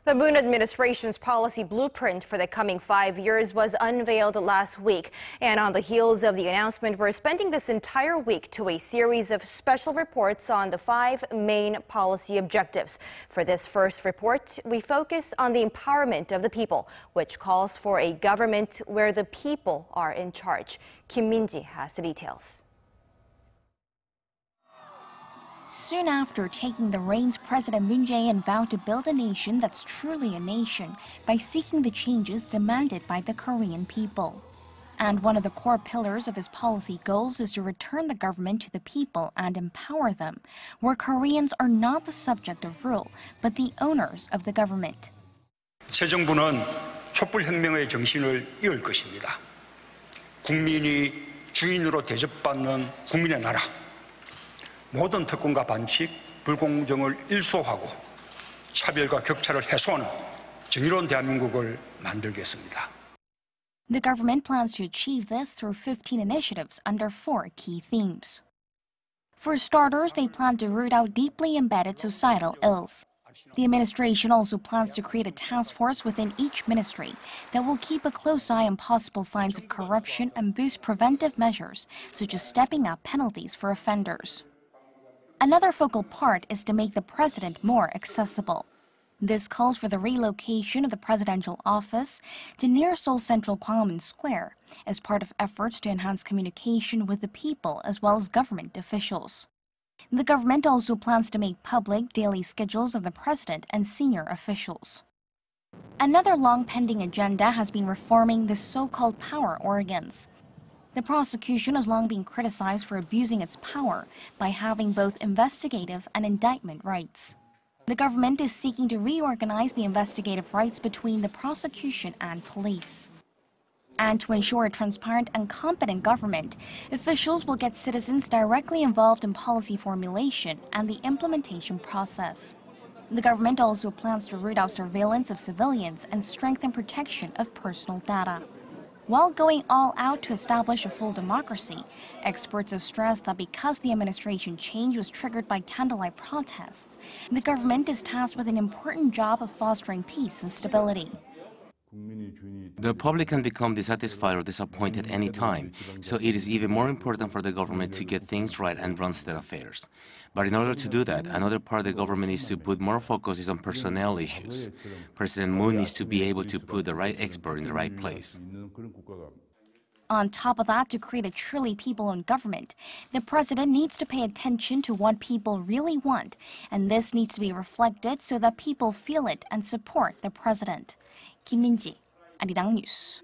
The Moon administration's policy blueprint for the coming 5 years was unveiled last week. And on the heels of the announcement, we're spending this entire week to a series of special reports on the 5 main policy objectives. For this first report, we focus on the empowerment of the people, which calls for a government where the people are in charge. Kim Min-ji has the details. Soon after taking the reins, President Moon Jae-in vowed to build a nation that's truly a nation by seeking the changes demanded by the Korean people. And one of the core pillars of his policy goals is to return the government to the people and empower them, where Koreans are not the subject of rule, but the owners of the government. 새 정부는 촛불혁명의 정신을 이을 것입니다. 국민이 주인으로 대접받는 국민의 나라. 모든 특권과 반칙, 불공정을 일소하고 차별과 격차를 해소하는 정의로운 대한민국을 만들겠습니다. The government plans to achieve this through 15 initiatives under 4 key themes. For starters, they plan to root out deeply embedded societal ills. The administration also plans to create a task force within each ministry that will keep a close eye on possible signs of corruption and boost preventive measures, such as stepping up penalties for offenders. Another focal part is to make the president more accessible. This calls for the relocation of the presidential office to near Seoul Central Gwanghwamun Square as part of efforts to enhance communication with the people as well as government officials. The government also plans to make public daily schedules of the president and senior officials. Another long-pending agenda has been reforming the so-called power organs. The prosecution has long been criticized for abusing its power by having both investigative and indictment rights. The government is seeking to reorganize the investigative rights between the prosecution and police. And to ensure a transparent and competent government, officials will get citizens directly involved in policy formulation and the implementation process. The government also plans to root out surveillance of civilians and strengthen protection of personal data. While going all out to establish a full democracy, experts have stressed that because the administration change was triggered by candlelight protests, the government is tasked with an important job of fostering peace and stability. The public can become dissatisfied or disappointed any time, so it is even more important for the government to get things right and run their affairs. But in order to do that, another part of the government needs to put more focus on personnel issues. President Moon needs to be able to put the right expert in the right place. On top of that, to create a truly people-owned government, the president needs to pay attention to what people really want, and this needs to be reflected so that people feel it and support the president. Kim Min-ji, Arirang News.